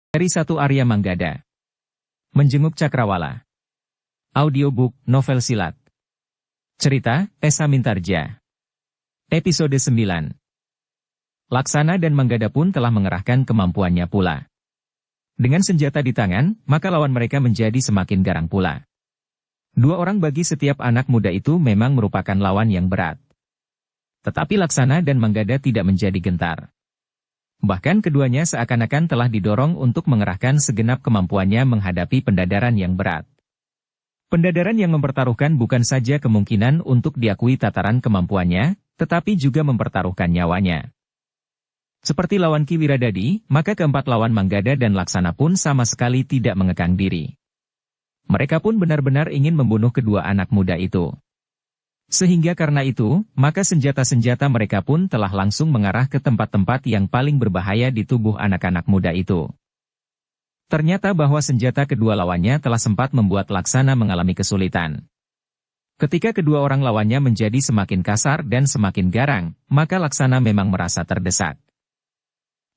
Dari satu Arya Manggada. Menjenguk Cakrawala. Audiobook, novel silat. Cerita, Esa Mintarja. Episode 9. Laksana dan Manggada pun telah mengerahkan kemampuannya pula. Dengan senjata di tangan, maka lawan mereka menjadi semakin garang pula. Dua orang bagi setiap anak muda itu memang merupakan lawan yang berat. Tetapi Laksana dan Manggada tidak menjadi gentar. Bahkan keduanya seakan-akan telah didorong untuk mengerahkan segenap kemampuannya menghadapi pendadaran yang berat. Pendadaran yang mempertaruhkan bukan saja kemungkinan untuk diakui tataran kemampuannya, tetapi juga mempertaruhkan nyawanya. Seperti lawan Ki Wiradadi, maka keempat lawan Manggada dan Laksana pun sama sekali tidak mengekang diri. Mereka pun benar-benar ingin membunuh kedua anak muda itu. Sehingga karena itu, maka senjata-senjata mereka pun telah langsung mengarah ke tempat-tempat yang paling berbahaya di tubuh anak-anak muda itu. Ternyata bahwa senjata kedua lawannya telah sempat membuat Laksana mengalami kesulitan. Ketika kedua orang lawannya menjadi semakin kasar dan semakin garang, maka Laksana memang merasa terdesak.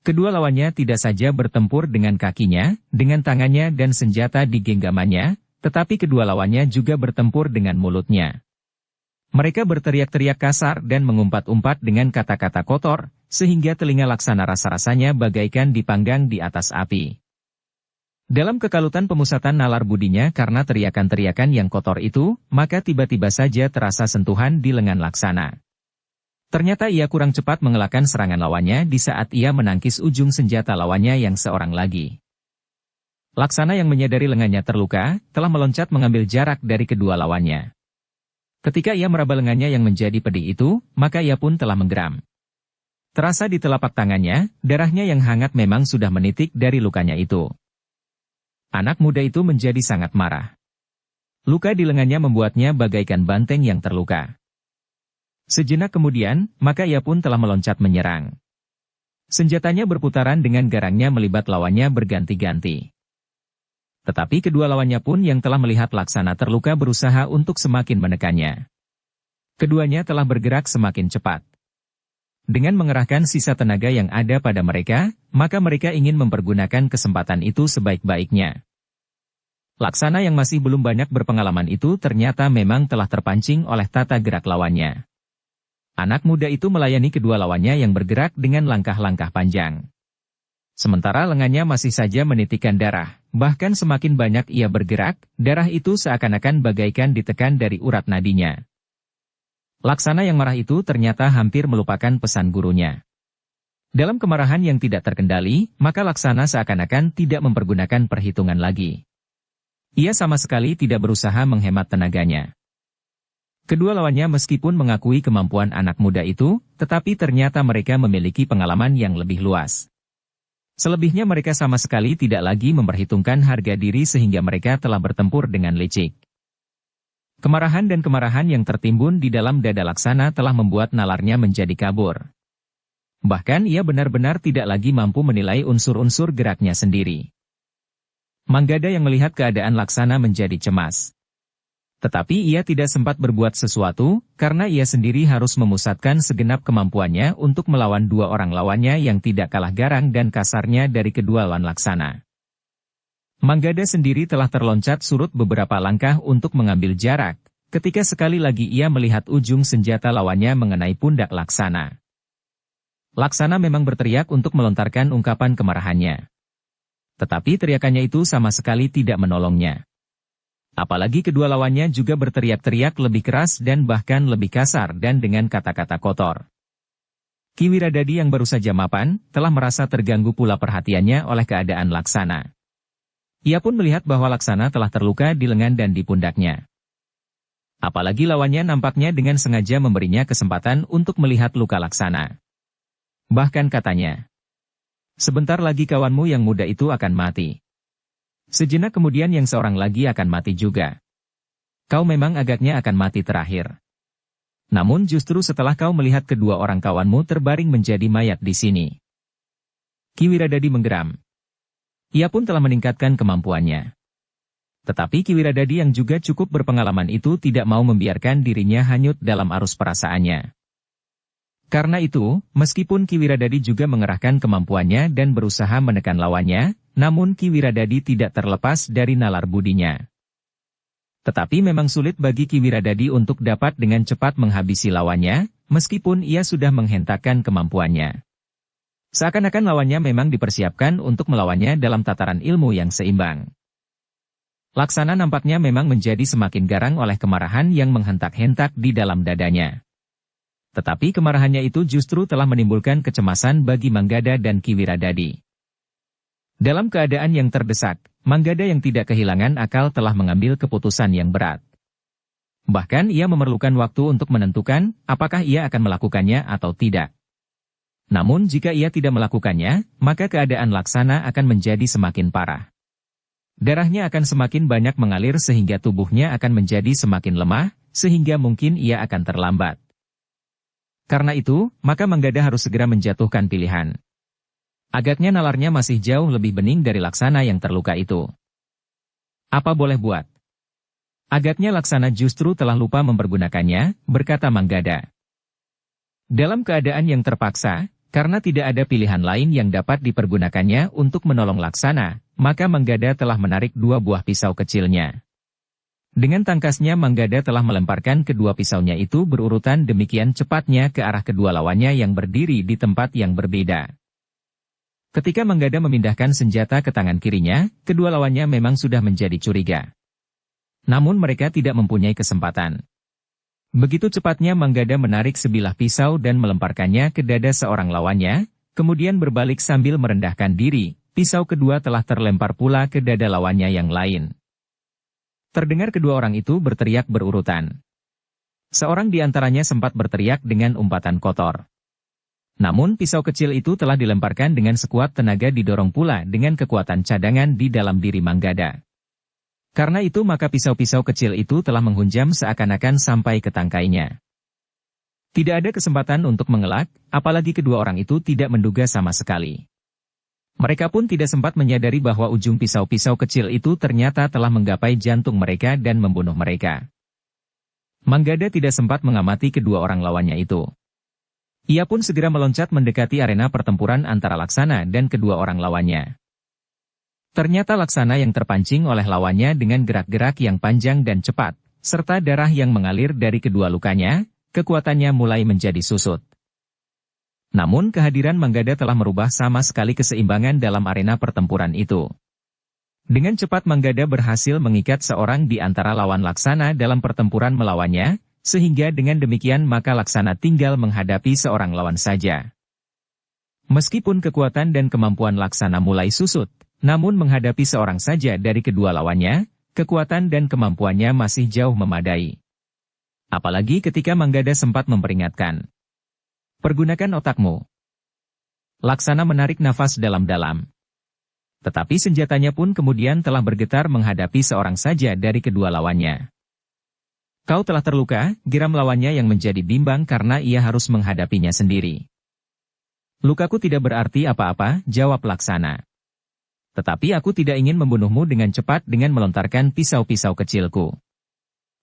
Kedua lawannya tidak saja bertempur dengan kakinya, dengan tangannya dan senjata di genggamannya, tetapi kedua lawannya juga bertempur dengan mulutnya. Mereka berteriak-teriak kasar dan mengumpat-umpat dengan kata-kata kotor, sehingga telinga Laksana rasa-rasanya bagaikan dipanggang di atas api. Dalam kekalutan pemusatan nalar budinya karena teriakan-teriakan yang kotor itu, maka tiba-tiba saja terasa sentuhan di lengan Laksana. Ternyata ia kurang cepat mengelakkan serangan lawannya di saat ia menangkis ujung senjata lawannya yang seorang lagi. Laksana yang menyadari lengannya terluka, telah meloncat mengambil jarak dari kedua lawannya. Ketika ia meraba lengannya yang menjadi pedih itu, maka ia pun telah menggeram. Terasa di telapak tangannya, darahnya yang hangat memang sudah menitik dari lukanya itu. Anak muda itu menjadi sangat marah. Luka di lengannya membuatnya bagaikan banteng yang terluka. Sejenak kemudian, maka ia pun telah meloncat menyerang. Senjatanya berputaran dengan garangnya melibat lawannya berganti-ganti. Tetapi kedua lawannya pun yang telah melihat Laksana terluka berusaha untuk semakin menekannya. Keduanya telah bergerak semakin cepat. Dengan mengerahkan sisa tenaga yang ada pada mereka, maka mereka ingin mempergunakan kesempatan itu sebaik-baiknya. Laksana yang masih belum banyak berpengalaman itu ternyata memang telah terpancing oleh tata gerak lawannya. Anak muda itu melayani kedua lawannya yang bergerak dengan langkah-langkah panjang. Sementara lengannya masih saja menitikkan darah, bahkan semakin banyak ia bergerak, darah itu seakan-akan bagaikan ditekan dari urat nadinya. Laksana yang marah itu ternyata hampir melupakan pesan gurunya. Dalam kemarahan yang tidak terkendali, maka Laksana seakan-akan tidak mempergunakan perhitungan lagi. Ia sama sekali tidak berusaha menghemat tenaganya. Kedua lawannya meskipun mengakui kemampuan anak muda itu, tetapi ternyata mereka memiliki pengalaman yang lebih luas. Selebihnya mereka sama sekali tidak lagi memperhitungkan harga diri sehingga mereka telah bertempur dengan licik. Kemarahan dan kemarahan yang tertimbun di dalam dada Laksana telah membuat nalarnya menjadi kabur. Bahkan ia benar-benar tidak lagi mampu menilai unsur-unsur geraknya sendiri. Manggada yang melihat keadaan Laksana menjadi cemas. Tetapi ia tidak sempat berbuat sesuatu, karena ia sendiri harus memusatkan segenap kemampuannya untuk melawan dua orang lawannya yang tidak kalah garang dan kasarnya dari kedua lawan Laksana. Manggada sendiri telah terloncat surut beberapa langkah untuk mengambil jarak, ketika sekali lagi ia melihat ujung senjata lawannya mengenai pundak Laksana. Laksana memang berteriak untuk melontarkan ungkapan kemarahannya. Tetapi teriakannya itu sama sekali tidak menolongnya. Apalagi kedua lawannya juga berteriak-teriak lebih keras dan bahkan lebih kasar dan dengan kata-kata kotor. Ki Wiradadi yang baru saja mapan, telah merasa terganggu pula perhatiannya oleh keadaan Laksana. Ia pun melihat bahwa Laksana telah terluka di lengan dan di pundaknya. Apalagi lawannya nampaknya dengan sengaja memberinya kesempatan untuk melihat luka Laksana. Bahkan katanya, "Sebentar lagi kawanmu yang muda itu akan mati. Sejenak kemudian yang seorang lagi akan mati juga. Kau memang agaknya akan mati terakhir. Namun justru setelah kau melihat kedua orang kawanmu terbaring menjadi mayat di sini." Ki Wiradadi menggeram. Ia pun telah meningkatkan kemampuannya. Tetapi Ki Wiradadi yang juga cukup berpengalaman itu tidak mau membiarkan dirinya hanyut dalam arus perasaannya. Karena itu, meskipun Ki Wiradadi juga mengerahkan kemampuannya dan berusaha menekan lawannya, namun Ki Wiradadi tidak terlepas dari nalar budinya. Tetapi memang sulit bagi Ki Wiradadi untuk dapat dengan cepat menghabisi lawannya, meskipun ia sudah menghentakkan kemampuannya. Seakan-akan lawannya memang dipersiapkan untuk melawannya dalam tataran ilmu yang seimbang. Laksana nampaknya memang menjadi semakin garang oleh kemarahan yang menghentak-hentak di dalam dadanya. Tetapi kemarahannya itu justru telah menimbulkan kecemasan bagi Manggada dan Ki Wiradadi. Dalam keadaan yang terdesak, Manggada yang tidak kehilangan akal telah mengambil keputusan yang berat. Bahkan ia memerlukan waktu untuk menentukan apakah ia akan melakukannya atau tidak. Namun jika ia tidak melakukannya, maka keadaan Laksana akan menjadi semakin parah. Darahnya akan semakin banyak mengalir sehingga tubuhnya akan menjadi semakin lemah, sehingga mungkin ia akan terlambat. Karena itu, maka Manggada harus segera menjatuhkan pilihan. Agaknya nalarnya masih jauh lebih bening dari Laksana yang terluka itu. Apa boleh buat? Agaknya Laksana justru telah lupa mempergunakannya, berkata Manggada. Dalam keadaan yang terpaksa, karena tidak ada pilihan lain yang dapat dipergunakannya untuk menolong Laksana, maka Manggada telah menarik 2 buah pisau kecilnya. Dengan tangkasnya Manggada telah melemparkan kedua pisaunya itu berurutan demikian cepatnya ke arah kedua lawannya yang berdiri di tempat yang berbeda. Ketika Manggada memindahkan senjata ke tangan kirinya, kedua lawannya memang sudah menjadi curiga. Namun mereka tidak mempunyai kesempatan. Begitu cepatnya Manggada menarik sebilah pisau dan melemparkannya ke dada seorang lawannya, kemudian berbalik sambil merendahkan diri, pisau kedua telah terlempar pula ke dada lawannya yang lain. Terdengar kedua orang itu berteriak berurutan. Seorang di antaranya sempat berteriak dengan umpatan kotor. Namun pisau kecil itu telah dilemparkan dengan sekuat tenaga didorong pula dengan kekuatan cadangan di dalam diri Manggada. Karena itu maka pisau-pisau kecil itu telah menghunjam seakan-akan sampai ke tangkainya. Tidak ada kesempatan untuk mengelak, apalagi kedua orang itu tidak menduga sama sekali. Mereka pun tidak sempat menyadari bahwa ujung pisau-pisau kecil itu ternyata telah menggapai jantung mereka dan membunuh mereka. Manggada tidak sempat mengamati kedua orang lawannya itu. Ia pun segera meloncat mendekati arena pertempuran antara Laksana dan kedua orang lawannya. Ternyata Laksana yang terpancing oleh lawannya dengan gerak-gerak yang panjang dan cepat, serta darah yang mengalir dari kedua lukanya, kekuatannya mulai menjadi susut. Namun kehadiran Manggada telah merubah sama sekali keseimbangan dalam arena pertempuran itu. Dengan cepat Manggada berhasil mengikat seorang di antara lawan Laksana dalam pertempuran melawannya, sehingga dengan demikian maka Laksana tinggal menghadapi seorang lawan saja. Meskipun kekuatan dan kemampuan Laksana mulai susut, namun menghadapi seorang saja dari kedua lawannya, kekuatan dan kemampuannya masih jauh memadai. Apalagi ketika Manggada sempat memperingatkan. Pergunakan otakmu. Laksana menarik nafas dalam-dalam. Tetapi senjatanya pun kemudian telah bergetar menghadapi seorang saja dari kedua lawannya. Kau telah terluka, geram lawannya yang menjadi bimbang karena ia harus menghadapinya sendiri. Lukaku tidak berarti apa-apa, jawab Laksana. Tetapi aku tidak ingin membunuhmu dengan cepat dengan melontarkan pisau-pisau kecilku.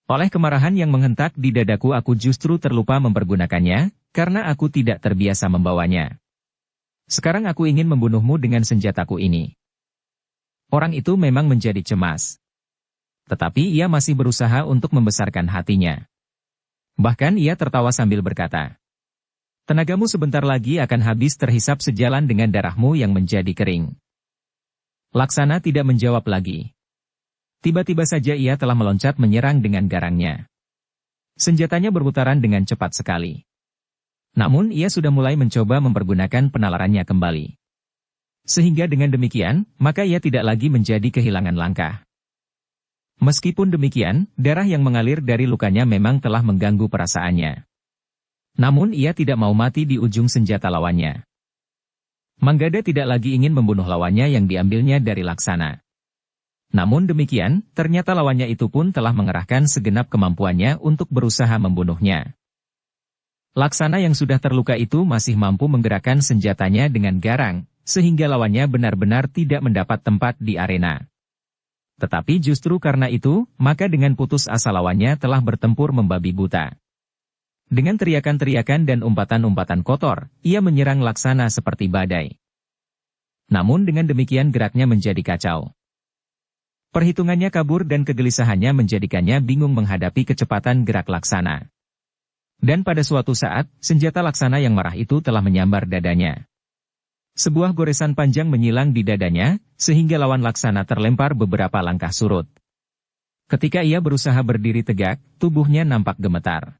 Oleh kemarahan yang menghentak di dadaku aku justru terlupa mempergunakannya, karena aku tidak terbiasa membawanya. Sekarang aku ingin membunuhmu dengan senjataku ini. Orang itu memang menjadi cemas. Tetapi ia masih berusaha untuk membesarkan hatinya. Bahkan ia tertawa sambil berkata, tenagamu sebentar lagi akan habis terhisap sejalan dengan darahmu yang menjadi kering. Laksana tidak menjawab lagi. Tiba-tiba saja ia telah meloncat menyerang dengan garangnya. Senjatanya berputaran dengan cepat sekali. Namun ia sudah mulai mencoba mempergunakan penalarannya kembali. Sehingga dengan demikian, maka ia tidak lagi menjadi kehilangan langkah. Meskipun demikian, darah yang mengalir dari lukanya memang telah mengganggu perasaannya. Namun ia tidak mau mati di ujung senjata lawannya. Manggada tidak lagi ingin membunuh lawannya yang diambilnya dari Laksana. Namun demikian, ternyata lawannya itu pun telah mengerahkan segenap kemampuannya untuk berusaha membunuhnya. Laksana yang sudah terluka itu masih mampu menggerakkan senjatanya dengan garang, sehingga lawannya benar-benar tidak mendapat tempat di arena. Tetapi justru karena itu, maka dengan putus asa lawannya telah bertempur membabi buta. Dengan teriakan-teriakan dan umpatan-umpatan kotor, ia menyerang Laksana seperti badai. Namun dengan demikian geraknya menjadi kacau. Perhitungannya kabur dan kegelisahannya menjadikannya bingung menghadapi kecepatan gerak Laksana. Dan pada suatu saat, senjata Laksana yang marah itu telah menyambar dadanya. Sebuah goresan panjang menyilang di dadanya, sehingga lawan Laksana terlempar beberapa langkah surut. Ketika ia berusaha berdiri tegak, tubuhnya nampak gemetar.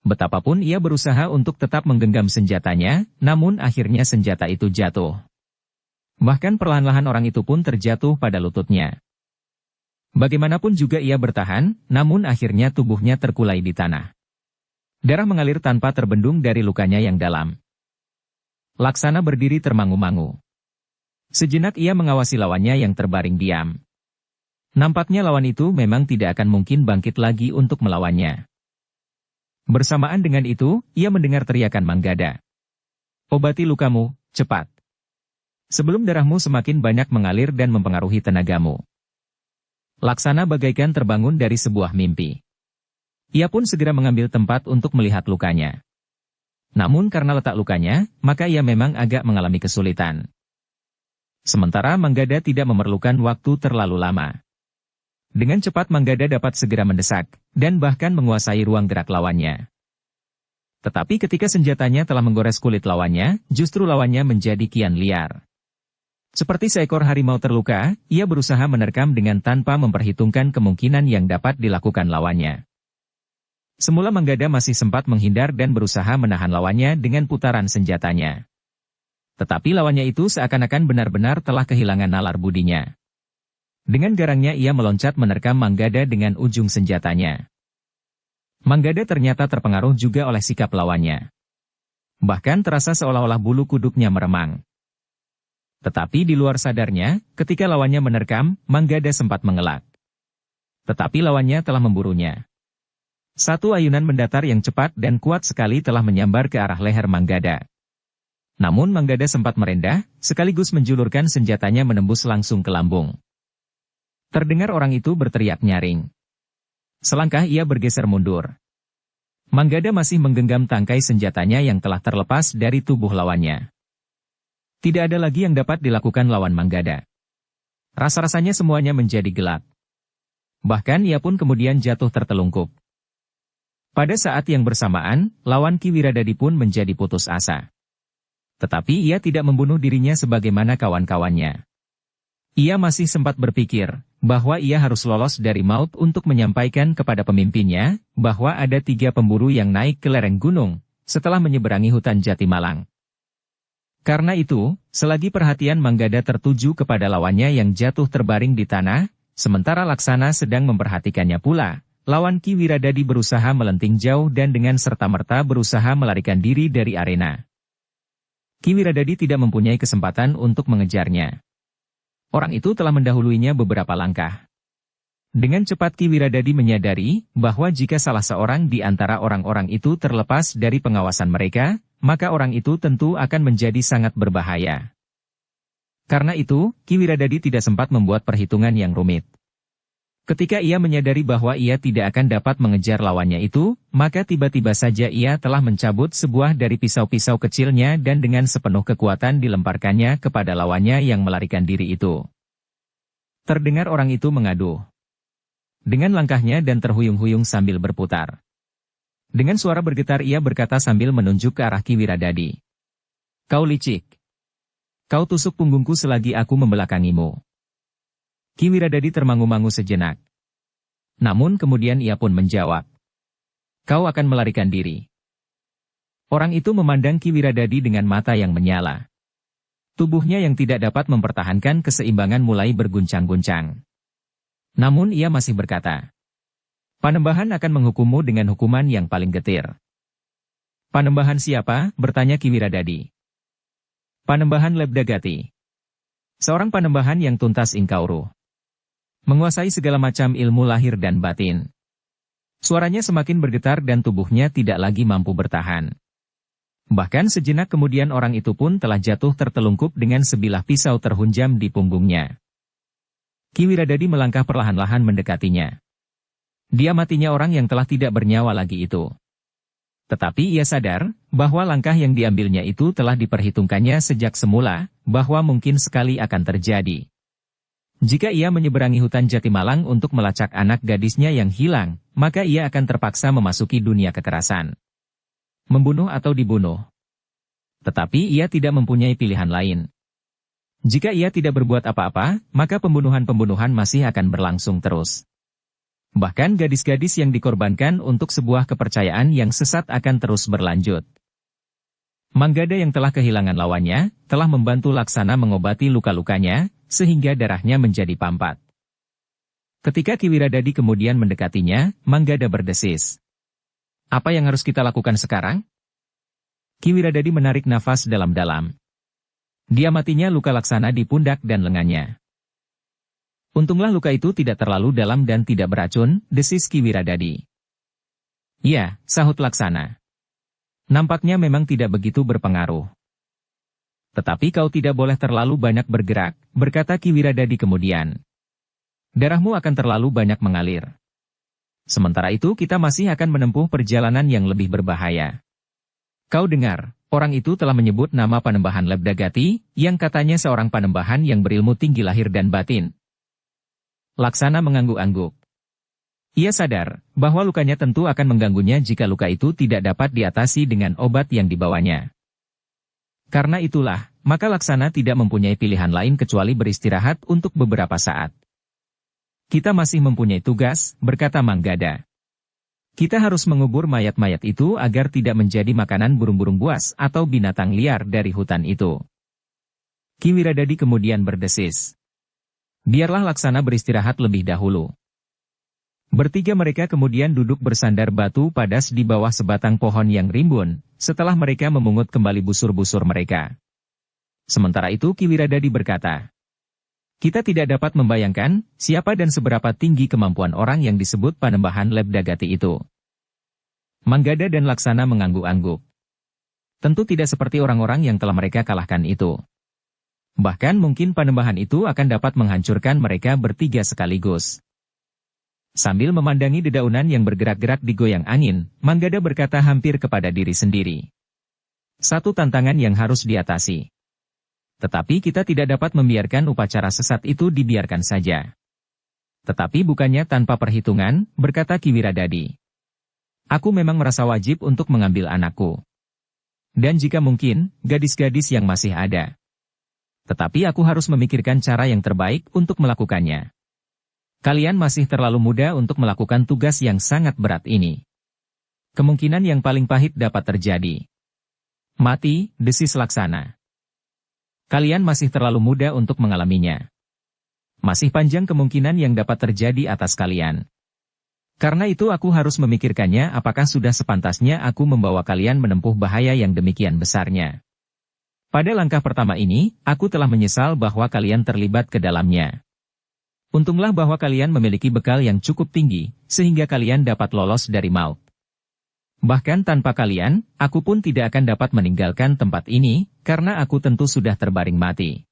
Betapapun ia berusaha untuk tetap menggenggam senjatanya, namun akhirnya senjata itu jatuh. Bahkan perlahan-lahan orang itu pun terjatuh pada lututnya. Bagaimanapun juga ia bertahan, namun akhirnya tubuhnya terkulai di tanah. Darah mengalir tanpa terbendung dari lukanya yang dalam. Laksana berdiri termangu-mangu. Sejenak ia mengawasi lawannya yang terbaring diam. Nampaknya lawan itu memang tidak akan mungkin bangkit lagi untuk melawannya. Bersamaan dengan itu, ia mendengar teriakan Manggada. "Obati lukamu, cepat. Sebelum darahmu semakin banyak mengalir dan mempengaruhi tenagamu." Laksana bagaikan terbangun dari sebuah mimpi. Ia pun segera mengambil tempat untuk melihat lukanya. Namun karena letak lukanya, maka ia memang agak mengalami kesulitan. Sementara Manggada tidak memerlukan waktu terlalu lama. Dengan cepat Manggada dapat segera mendesak, dan bahkan menguasai ruang gerak lawannya. Tetapi ketika senjatanya telah menggores kulit lawannya, justru lawannya menjadi kian liar. Seperti seekor harimau terluka, ia berusaha menerkam dengan tanpa memperhitungkan kemungkinan yang dapat dilakukan lawannya. Semula Manggada masih sempat menghindar dan berusaha menahan lawannya dengan putaran senjatanya. Tetapi lawannya itu seakan-akan benar-benar telah kehilangan nalar budinya. Dengan garangnya ia meloncat menerkam Manggada dengan ujung senjatanya. Manggada ternyata terpengaruh juga oleh sikap lawannya. Bahkan terasa seolah-olah bulu kuduknya meremang. Tetapi di luar sadarnya, ketika lawannya menerkam, Manggada sempat mengelak. Tetapi lawannya telah memburunya. Satu ayunan mendatar yang cepat dan kuat sekali telah menyambar ke arah leher Manggada. Namun Manggada sempat merendah, sekaligus menjulurkan senjatanya menembus langsung ke lambung. Terdengar orang itu berteriak nyaring. Selangkah ia bergeser mundur. Manggada masih menggenggam tangkai senjatanya yang telah terlepas dari tubuh lawannya. Tidak ada lagi yang dapat dilakukan lawan Manggada. Rasa-rasanya semuanya menjadi gelap. Bahkan ia pun kemudian jatuh tertelungkup. Pada saat yang bersamaan, lawan Ki Wiradadi pun menjadi putus asa. Tetapi ia tidak membunuh dirinya sebagaimana kawan-kawannya. Ia masih sempat berpikir bahwa ia harus lolos dari maut untuk menyampaikan kepada pemimpinnya bahwa ada 3 pemburu yang naik ke lereng gunung setelah menyeberangi hutan Jatimalang. Karena itu, selagi perhatian Manggada tertuju kepada lawannya yang jatuh terbaring di tanah, sementara Laksana sedang memperhatikannya pula, lawan Ki Wiradadi berusaha melenting jauh dan dengan serta-merta berusaha melarikan diri dari arena. Ki Wiradadi tidak mempunyai kesempatan untuk mengejarnya. Orang itu telah mendahuluinya beberapa langkah. Dengan cepat Ki Wiradadi menyadari bahwa jika salah seorang di antara orang-orang itu terlepas dari pengawasan mereka, maka orang itu tentu akan menjadi sangat berbahaya. Karena itu, Ki Wiradadi tidak sempat membuat perhitungan yang rumit. Ketika ia menyadari bahwa ia tidak akan dapat mengejar lawannya itu, maka tiba-tiba saja ia telah mencabut sebuah dari pisau-pisau kecilnya dan dengan sepenuh kekuatan dilemparkannya kepada lawannya yang melarikan diri itu. Terdengar orang itu mengaduh. Dengan langkahnya dan terhuyung-huyung sambil berputar. Dengan suara bergetar ia berkata sambil menunjuk ke arah Ki Wiradadi. "Kau licik. Kau tusuk punggungku selagi aku membelakangimu." Ki Wiradadi termangu-mangu sejenak. Namun kemudian ia pun menjawab. "Kau akan melarikan diri." Orang itu memandang Ki Wiradadi dengan mata yang menyala. Tubuhnya yang tidak dapat mempertahankan keseimbangan mulai berguncang-guncang. Namun ia masih berkata, "Panembahan akan menghukummu dengan hukuman yang paling getir." "Panembahan siapa?" bertanya Ki Wiradadi. "Panembahan Lebdagati. Seorang panembahan yang tuntas ingkauruh. Menguasai segala macam ilmu lahir dan batin." Suaranya semakin bergetar dan tubuhnya tidak lagi mampu bertahan. Bahkan sejenak kemudian orang itu pun telah jatuh tertelungkup dengan sebilah pisau terhunjam di punggungnya. Ki Wiradadi melangkah perlahan-lahan mendekatinya. Dia matinya orang yang telah tidak bernyawa lagi itu. Tetapi ia sadar bahwa langkah yang diambilnya itu telah diperhitungkannya sejak semula, bahwa mungkin sekali akan terjadi. Jika ia menyeberangi hutan Jatimalang untuk melacak anak gadisnya yang hilang, maka ia akan terpaksa memasuki dunia kekerasan. Membunuh atau dibunuh. Tetapi ia tidak mempunyai pilihan lain. Jika ia tidak berbuat apa-apa, maka pembunuhan-pembunuhan masih akan berlangsung terus. Bahkan gadis-gadis yang dikorbankan untuk sebuah kepercayaan yang sesat akan terus berlanjut. Manggada yang telah kehilangan lawannya, telah membantu Laksana mengobati luka-lukanya, sehingga darahnya menjadi pampat. Ketika Ki Wiradadi kemudian mendekatinya, Manggada berdesis. Apa yang harus kita lakukan sekarang? Ki Wiradadi menarik nafas dalam-dalam. Diamatinya luka Laksana di pundak dan lengannya. Untunglah luka itu tidak terlalu dalam dan tidak beracun, desis Ki Wiradadi. Ya, sahut Laksana. Nampaknya memang tidak begitu berpengaruh. Tetapi kau tidak boleh terlalu banyak bergerak, berkata Ki Wiradadi kemudian. Darahmu akan terlalu banyak mengalir. Sementara itu kita masih akan menempuh perjalanan yang lebih berbahaya. Kau dengar, orang itu telah menyebut nama Panembahan Lebdagati, yang katanya seorang panembahan yang berilmu tinggi lahir dan batin. Laksana mengangguk-angguk. Ia sadar bahwa lukanya tentu akan mengganggunya jika luka itu tidak dapat diatasi dengan obat yang dibawanya. Karena itulah, maka Laksana tidak mempunyai pilihan lain kecuali beristirahat untuk beberapa saat. Kita masih mempunyai tugas, berkata Manggada. Kita harus mengubur mayat-mayat itu agar tidak menjadi makanan burung-burung buas atau binatang liar dari hutan itu. Ki Wiradadi kemudian berdesis. Biarlah Laksana beristirahat lebih dahulu. Bertiga mereka kemudian duduk bersandar batu padas di bawah sebatang pohon yang rimbun, setelah mereka memungut kembali busur-busur mereka. Sementara itu Ki Wiradadi berkata, kita tidak dapat membayangkan siapa dan seberapa tinggi kemampuan orang yang disebut Panembahan Lebdagati itu. Manggada dan Laksana mengangguk-angguk. Tentu tidak seperti orang-orang yang telah mereka kalahkan itu. Bahkan mungkin Panembahan itu akan dapat menghancurkan mereka bertiga sekaligus. Sambil memandangi dedaunan yang bergerak-gerak digoyang angin, Manggada berkata hampir kepada diri sendiri. Satu tantangan yang harus diatasi. Tetapi kita tidak dapat membiarkan upacara sesat itu dibiarkan saja. Tetapi bukannya tanpa perhitungan, berkata Ki Wiradadi. Aku memang merasa wajib untuk mengambil anakku. Dan jika mungkin, gadis-gadis yang masih ada. Tetapi aku harus memikirkan cara yang terbaik untuk melakukannya. Kalian masih terlalu muda untuk melakukan tugas yang sangat berat ini. Kemungkinan yang paling pahit dapat terjadi. Mati, desis Laksana. Kalian masih terlalu muda untuk mengalaminya. Masih panjang kemungkinan yang dapat terjadi atas kalian. Karena itu aku harus memikirkannya apakah sudah sepantasnya aku membawa kalian menempuh bahaya yang demikian besarnya. Pada langkah pertama ini, aku telah menyesal bahwa kalian terlibat ke dalamnya. Untunglah bahwa kalian memiliki bekal yang cukup tinggi, sehingga kalian dapat lolos dari maut. Bahkan tanpa kalian, aku pun tidak akan dapat meninggalkan tempat ini, karena aku tentu sudah terbaring mati.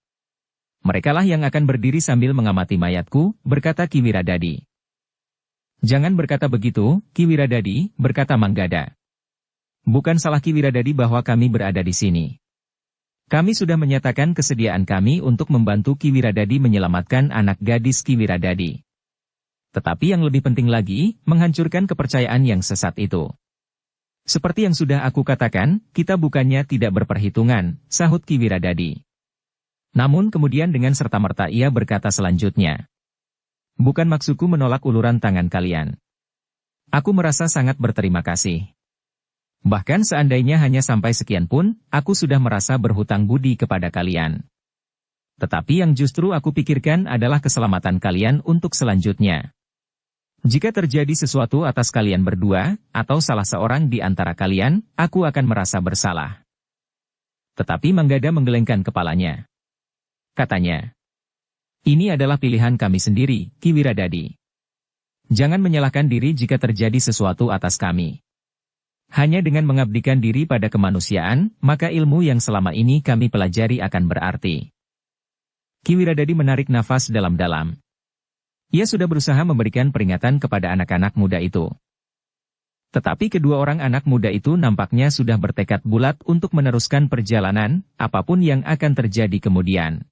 Merekalah yang akan berdiri sambil mengamati mayatku, berkata Ki Wiradadi. Jangan berkata begitu, Ki Wiradadi, berkata Manggada. Bukan salah Ki Wiradadi bahwa kami berada di sini. Kami sudah menyatakan kesediaan kami untuk membantu Ki Wiradadi menyelamatkan anak gadis Ki Wiradadi. Tetapi yang lebih penting lagi, menghancurkan kepercayaan yang sesat itu. Seperti yang sudah aku katakan, kita bukannya tidak berperhitungan, sahut Ki Wiradadi. Namun kemudian dengan serta-merta ia berkata selanjutnya. Bukan maksudku menolak uluran tangan kalian. Aku merasa sangat berterima kasih. Bahkan seandainya hanya sampai sekian pun, aku sudah merasa berhutang budi kepada kalian. Tetapi yang justru aku pikirkan adalah keselamatan kalian untuk selanjutnya. Jika terjadi sesuatu atas kalian berdua, atau salah seorang di antara kalian, aku akan merasa bersalah. Tetapi Manggada menggelengkan kepalanya. Katanya, ini adalah pilihan kami sendiri, Ki Wiradadi. Jangan menyalahkan diri jika terjadi sesuatu atas kami. Hanya dengan mengabdikan diri pada kemanusiaan, maka ilmu yang selama ini kami pelajari akan berarti. Ki Wiradadi menarik nafas dalam-dalam. Ia sudah berusaha memberikan peringatan kepada anak-anak muda itu. Tetapi kedua orang anak muda itu nampaknya sudah bertekad bulat untuk meneruskan perjalanan, apapun yang akan terjadi kemudian.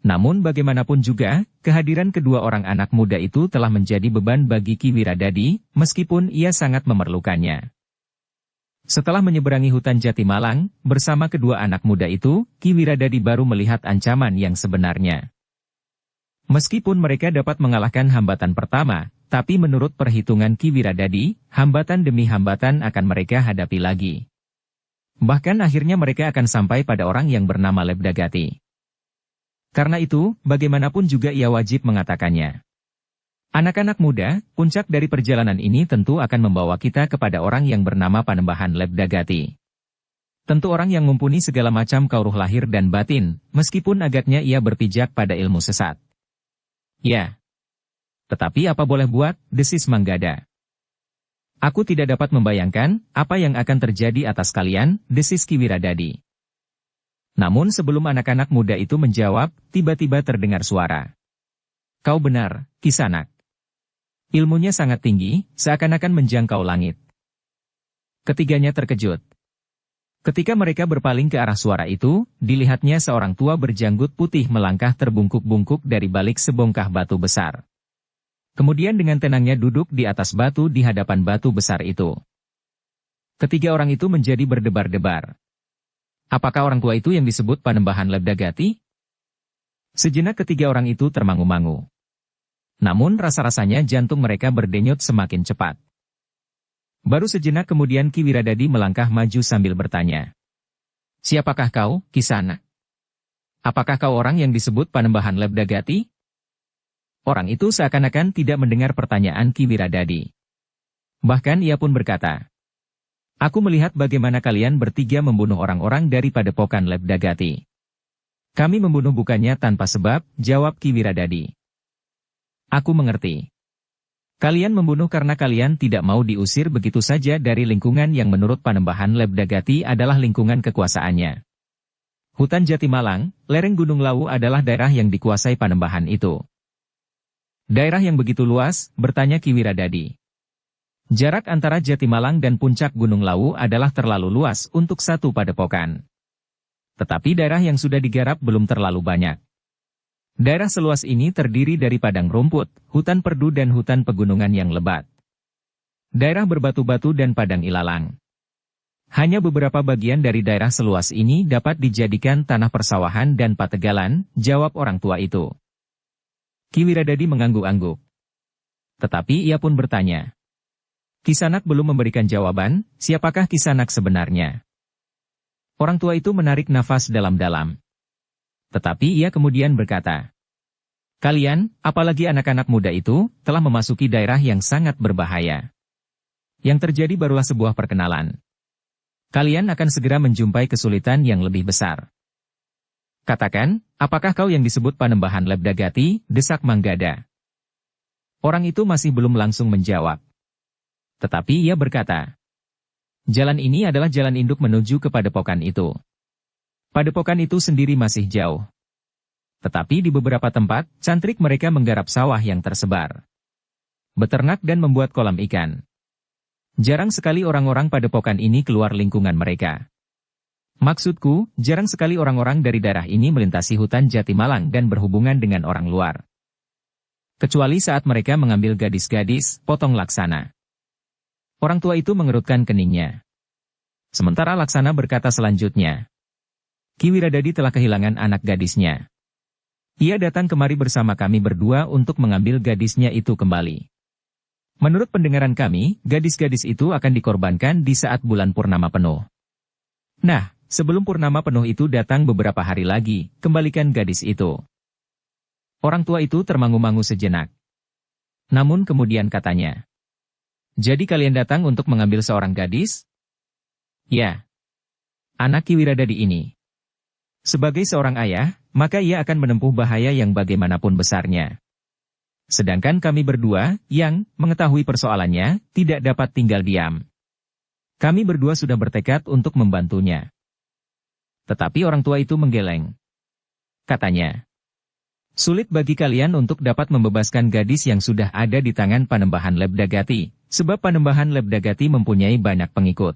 Namun bagaimanapun juga, kehadiran kedua orang anak muda itu telah menjadi beban bagi Ki Wiradadi, meskipun ia sangat memerlukannya. Setelah menyeberangi hutan Jatimalang, bersama kedua anak muda itu, Ki Wiradadi baru melihat ancaman yang sebenarnya. Meskipun mereka dapat mengalahkan hambatan pertama, tapi menurut perhitungan Ki Wiradadi, hambatan demi hambatan akan mereka hadapi lagi. Bahkan akhirnya mereka akan sampai pada orang yang bernama Lebdagati. Karena itu, bagaimanapun juga ia wajib mengatakannya. Anak-anak muda, puncak dari perjalanan ini tentu akan membawa kita kepada orang yang bernama Panembahan Lebdagati. Tentu orang yang mumpuni segala macam kauruh lahir dan batin, meskipun agaknya ia berpijak pada ilmu sesat. Ya. Tetapi apa boleh buat, desis Manggada. Aku tidak dapat membayangkan apa yang akan terjadi atas kalian, desis Ki Wiradadi. Namun sebelum anak-anak muda itu menjawab, tiba-tiba terdengar suara. Kau benar, Kisanak. Ilmunya sangat tinggi, seakan-akan menjangkau langit. Ketiganya terkejut. Ketika mereka berpaling ke arah suara itu, dilihatnya seorang tua berjanggut putih melangkah terbungkuk-bungkuk dari balik sebongkah batu besar. Kemudian dengan tenangnya duduk di atas batu di hadapan batu besar itu. Ketiga orang itu menjadi berdebar-debar. Apakah orang tua itu yang disebut Panembahan Lebdagati? Sejenak ketiga orang itu termangu-mangu. Namun rasa-rasanya jantung mereka berdenyut semakin cepat. Baru sejenak kemudian Ki Wiradadi melangkah maju sambil bertanya. Siapakah kau, Kisanak? Apakah kau orang yang disebut Panembahan Lebdagati? Orang itu seakan-akan tidak mendengar pertanyaan Ki Wiradadi. Bahkan ia pun berkata, Aku melihat bagaimana kalian bertiga membunuh orang-orang dari padepokan Lebdagati. Kami membunuh bukannya tanpa sebab, jawab Ki Wiradadi. Aku mengerti. Kalian membunuh karena kalian tidak mau diusir begitu saja dari lingkungan yang menurut Panembahan Lebdagati adalah lingkungan kekuasaannya. Hutan Jatimalang, lereng Gunung Lawu adalah daerah yang dikuasai Panembahan itu. Daerah yang begitu luas, bertanya Ki Wiradadi. Jarak antara Jatimalang dan puncak Gunung Lawu adalah terlalu luas untuk satu padepokan. Tetapi daerah yang sudah digarap belum terlalu banyak. Daerah seluas ini terdiri dari padang rumput, hutan perdu dan hutan pegunungan yang lebat. Daerah berbatu-batu dan padang ilalang. Hanya beberapa bagian dari daerah seluas ini dapat dijadikan tanah persawahan dan pategalan, jawab orang tua itu. Ki Wiradadi mengangguk-angguk. Tetapi ia pun bertanya. Kisanak belum memberikan jawaban, siapakah Kisanak sebenarnya? Orang tua itu menarik nafas dalam-dalam. Tetapi ia kemudian berkata. Kalian, apalagi anak-anak muda itu, telah memasuki daerah yang sangat berbahaya. Yang terjadi barulah sebuah perkenalan. Kalian akan segera menjumpai kesulitan yang lebih besar. Katakan, apakah kau yang disebut Panembahan Lebdagati, desak Manggada. Orang itu masih belum langsung menjawab. Tetapi ia berkata, jalan ini adalah jalan induk menuju ke padepokan itu. Padepokan itu sendiri masih jauh. Tetapi di beberapa tempat, cantrik mereka menggarap sawah yang tersebar. Beternak dan membuat kolam ikan. Jarang sekali orang-orang padepokan ini keluar lingkungan mereka. Maksudku, jarang sekali orang-orang dari daerah ini melintasi hutan Jatimalang dan berhubungan dengan orang luar. Kecuali saat mereka mengambil gadis-gadis, potong Laksana. Orang tua itu mengerutkan keningnya. Sementara Laksana berkata selanjutnya. Ki Wiradadi telah kehilangan anak gadisnya. Ia datang kemari bersama kami berdua untuk mengambil gadisnya itu kembali. Menurut pendengaran kami, gadis-gadis itu akan dikorbankan di saat bulan purnama penuh. Nah, sebelum purnama penuh itu datang beberapa hari lagi, kembalikan gadis itu. Orang tua itu termangu-mangu sejenak. Namun kemudian katanya. Jadi kalian datang untuk mengambil seorang gadis? Ya. Anak Ki Wiradadi ini. Sebagai seorang ayah, maka ia akan menempuh bahaya yang bagaimanapun besarnya. Sedangkan kami berdua, yang mengetahui persoalannya, tidak dapat tinggal diam. Kami berdua sudah bertekad untuk membantunya. Tetapi orang tua itu menggeleng. Katanya, sulit bagi kalian untuk dapat membebaskan gadis yang sudah ada di tangan Panembahan Lebdagati, Sebab Panembahan Lebdagati mempunyai banyak pengikut.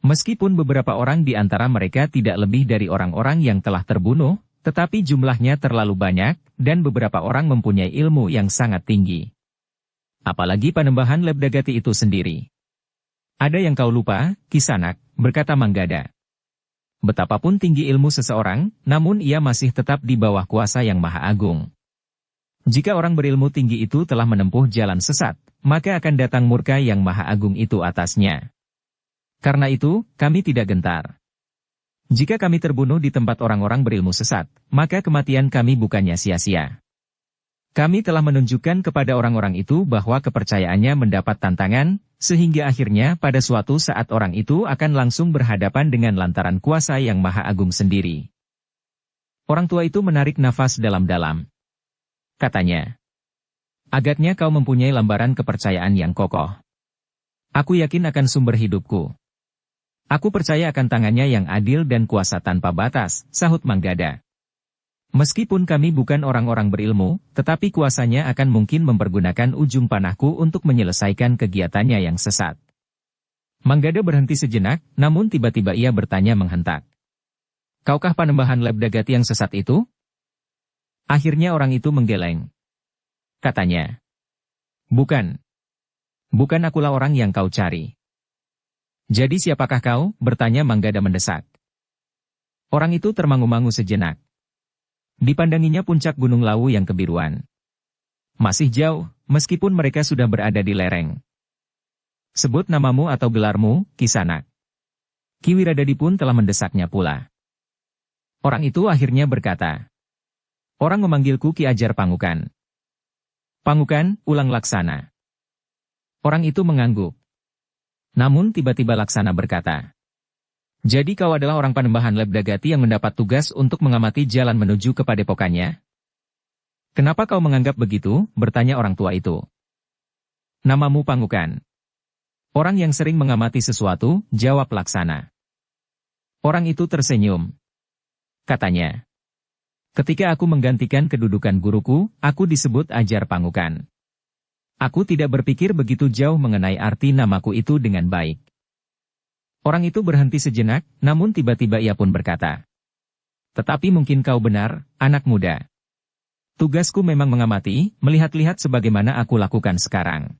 Meskipun beberapa orang di antara mereka tidak lebih dari orang-orang yang telah terbunuh, tetapi jumlahnya terlalu banyak, dan beberapa orang mempunyai ilmu yang sangat tinggi. Apalagi Panembahan Lebdagati itu sendiri. Ada yang kau lupa, Kisanak, berkata Manggada. Betapapun tinggi ilmu seseorang, namun ia masih tetap di bawah kuasa yang Maha Agung. Jika orang berilmu tinggi itu telah menempuh jalan sesat, maka akan datang murka yang Maha Agung itu atasnya. Karena itu, kami tidak gentar. Jika kami terbunuh di tempat orang-orang berilmu sesat, maka kematian kami bukannya sia-sia. Kami telah menunjukkan kepada orang-orang itu bahwa kepercayaannya mendapat tantangan, sehingga akhirnya pada suatu saat orang itu akan langsung berhadapan dengan lantaran kuasa yang Maha Agung sendiri. Orang tua itu menarik nafas dalam-dalam. Katanya, agaknya kau mempunyai lambaran kepercayaan yang kokoh. Aku yakin akan sumber hidupku. Aku percaya akan tangannya yang adil dan kuasa tanpa batas, sahut Manggada. Meskipun kami bukan orang-orang berilmu, tetapi kuasanya akan mungkin mempergunakan ujung panahku untuk menyelesaikan kegiatannya yang sesat. Manggada berhenti sejenak, namun tiba-tiba ia bertanya menghentak. Kaukah Panembahan Lebdagati yang sesat itu? Akhirnya orang itu menggeleng. Katanya, bukan. Bukan akulah orang yang kau cari. Jadi siapakah kau? Bertanya Manggada mendesak. Orang itu termangu-mangu sejenak. Dipandanginya puncak Gunung Lawu yang kebiruan. Masih jauh, meskipun mereka sudah berada di lereng. Sebut namamu atau gelarmu, Kisanak. Ki Wiradadi pun telah mendesaknya pula. Orang itu akhirnya berkata, orang memanggilku Ki Ajar Pangukan. Pangukan, ulang Laksana. Orang itu mengangguk. Namun tiba-tiba Laksana berkata, jadi kau adalah orang Panembahan Lebdagati yang mendapat tugas untuk mengamati jalan menuju ke padepokannya? Kenapa kau menganggap begitu? Bertanya orang tua itu. Namamu Pangukan. Orang yang sering mengamati sesuatu, jawab Laksana. Orang itu tersenyum. Katanya, ketika aku menggantikan kedudukan guruku, aku disebut Ajar Pangukan. Aku tidak berpikir begitu jauh mengenai arti namaku itu dengan baik. Orang itu berhenti sejenak, namun tiba-tiba ia pun berkata, tetapi mungkin kau benar, anak muda. Tugasku memang mengamati, melihat-lihat sebagaimana aku lakukan sekarang.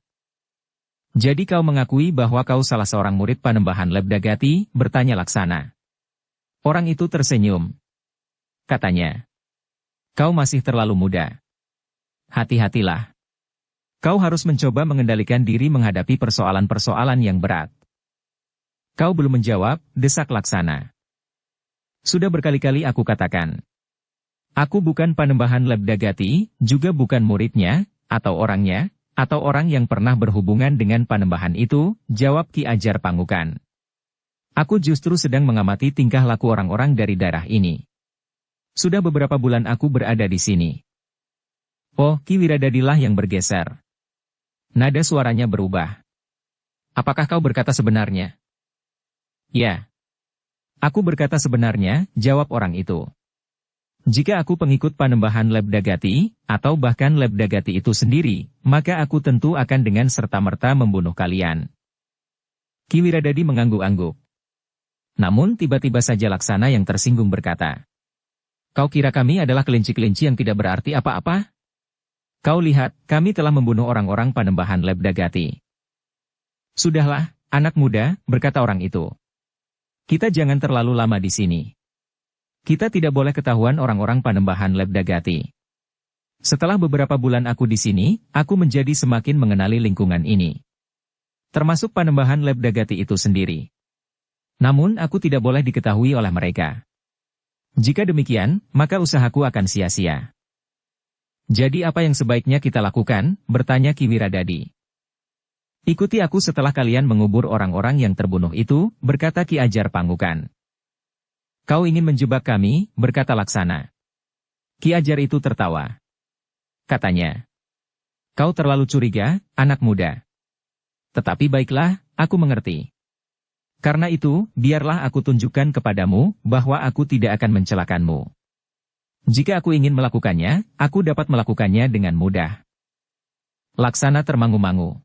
Jadi kau mengakui bahwa kau salah seorang murid Panembahan Lebdagati? Bertanya Laksana. Orang itu tersenyum. Katanya, kau masih terlalu muda. Hati-hatilah. Kau harus mencoba mengendalikan diri menghadapi persoalan-persoalan yang berat. Kau belum menjawab, desak Laksana. Sudah berkali-kali aku katakan. Aku bukan Panembahan Lebdagati, juga bukan muridnya, atau orangnya, atau orang yang pernah berhubungan dengan Panembahan itu, jawab Ki Ajar Pangukan. Aku justru sedang mengamati tingkah laku orang-orang dari daerah ini. Sudah beberapa bulan aku berada di sini. Oh, Ki Wiradadilah yang bergeser. Nada suaranya berubah. Apakah kau berkata sebenarnya? Ya. Aku berkata sebenarnya, jawab orang itu. Jika aku pengikut Panembahan Lebdagati, atau bahkan Lebdagati itu sendiri, maka aku tentu akan dengan serta-merta membunuh kalian. Ki Wiradadi mengangguk-angguk. Namun tiba-tiba saja Laksana yang tersinggung berkata, kau kira kami adalah kelinci-kelinci yang tidak berarti apa-apa? Kau lihat, kami telah membunuh orang-orang Panembahan Lebdagati. Sudahlah, anak muda, berkata orang itu. Kita jangan terlalu lama di sini. Kita tidak boleh ketahuan orang-orang Panembahan Lebdagati. Setelah beberapa bulan aku di sini, aku menjadi semakin mengenali lingkungan ini. Termasuk Panembahan Lebdagati itu sendiri. Namun aku tidak boleh diketahui oleh mereka. Jika demikian, maka usahaku akan sia-sia. Jadi apa yang sebaiknya kita lakukan? Bertanya Ki Wiradadi. Ikuti aku setelah kalian mengubur orang-orang yang terbunuh itu, berkata Ki Ajar Pangukan. Kau ingin menjebak kami, berkata Laksana. Ki Ajar itu tertawa. Katanya, kau terlalu curiga, anak muda. Tetapi baiklah, aku mengerti. Karena itu, biarlah aku tunjukkan kepadamu, bahwa aku tidak akan mencelakanmu. Jika aku ingin melakukannya, aku dapat melakukannya dengan mudah. Laksana termangu-mangu.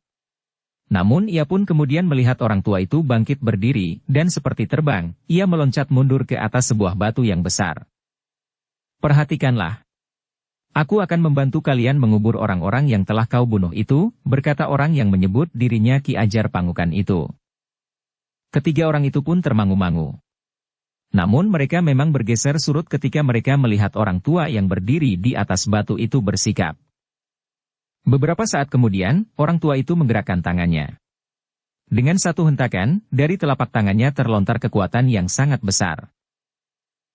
Namun ia pun kemudian melihat orang tua itu bangkit berdiri, dan seperti terbang, ia meloncat mundur ke atas sebuah batu yang besar. "Perhatikanlah. Aku akan membantu kalian mengubur orang-orang yang telah kau bunuh itu," berkata orang yang menyebut dirinya Ki Ajar Pangukan itu. Ketiga orang itu pun termangu-mangu. Namun mereka memang bergeser surut ketika mereka melihat orang tua yang berdiri di atas batu itu bersikap. Beberapa saat kemudian, orang tua itu menggerakkan tangannya. Dengan satu hentakan, dari telapak tangannya terlontar kekuatan yang sangat besar.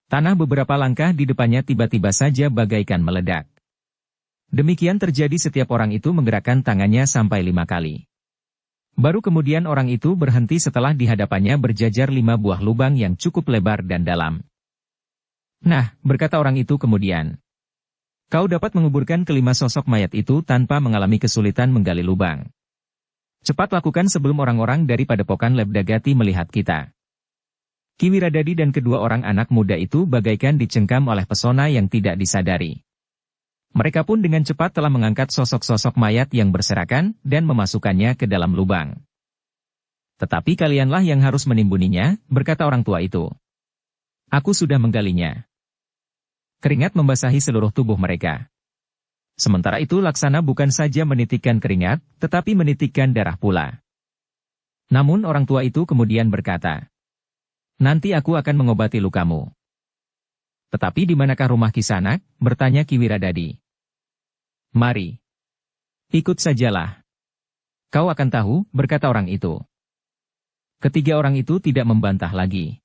Tanah beberapa langkah di depannya tiba-tiba saja bagaikan meledak. Demikian terjadi setiap orang itu menggerakkan tangannya sampai 5 kali. Baru kemudian orang itu berhenti setelah di hadapannya berjajar 5 buah lubang yang cukup lebar dan dalam. "Nah," berkata orang itu kemudian, "kau dapat menguburkan kelima sosok mayat itu tanpa mengalami kesulitan menggali lubang. Cepat lakukan sebelum orang-orang dari Padepokan Lebdagati melihat kita." Ki Wiradadi dan kedua orang anak muda itu bagaikan dicengkam oleh pesona yang tidak disadari. Mereka pun dengan cepat telah mengangkat sosok-sosok mayat yang berserakan dan memasukkannya ke dalam lubang. "Tetapi kalianlah yang harus menimbuninya," berkata orang tua itu. "Aku sudah menggalinya." Keringat membasahi seluruh tubuh mereka. Sementara itu Laksana bukan saja menitikkan keringat, tetapi menitikkan darah pula. Namun orang tua itu kemudian berkata, "Nanti aku akan mengobati lukamu." "Tetapi di manakah rumah Kisanak?" bertanya Ki Wiradadi. "Mari. Ikut sajalah. Kau akan tahu," berkata orang itu. Ketiga orang itu tidak membantah lagi.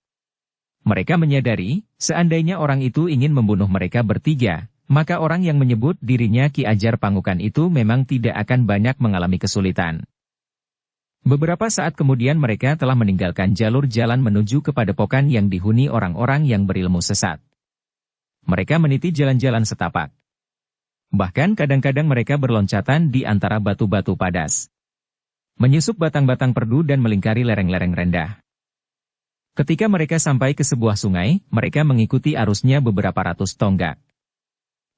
Mereka menyadari, seandainya orang itu ingin membunuh mereka bertiga, maka orang yang menyebut dirinya Ki Ajar Pangukan itu memang tidak akan banyak mengalami kesulitan. Beberapa saat kemudian mereka telah meninggalkan jalur jalan menuju ke padepokan yang dihuni orang-orang yang berilmu sesat. Mereka meniti jalan-jalan setapak. Bahkan kadang-kadang mereka berloncatan di antara batu-batu padas, menyusup batang-batang perdu dan melingkari lereng-lereng rendah. Ketika mereka sampai ke sebuah sungai, mereka mengikuti arusnya beberapa ratus tonggak.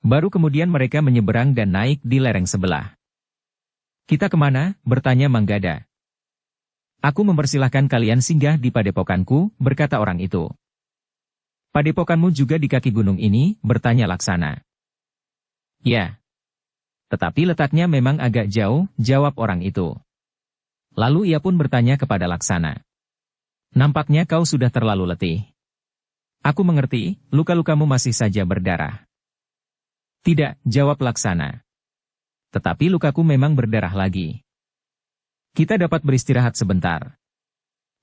Baru kemudian mereka menyeberang dan naik di lereng sebelah. "Kita kemana?" bertanya Manggada. "Aku mempersilahkan kalian singgah di padepokanku," berkata orang itu. "Padepokanmu juga di kaki gunung ini?" bertanya Laksana. "Ya. Tetapi letaknya memang agak jauh," jawab orang itu. Lalu ia pun bertanya kepada Laksana. "Nampaknya kau sudah terlalu letih." "Aku mengerti, luka-lukamu masih saja berdarah." "Tidak," jawab Laksana. "Tetapi lukaku memang berdarah lagi. Kita dapat beristirahat sebentar.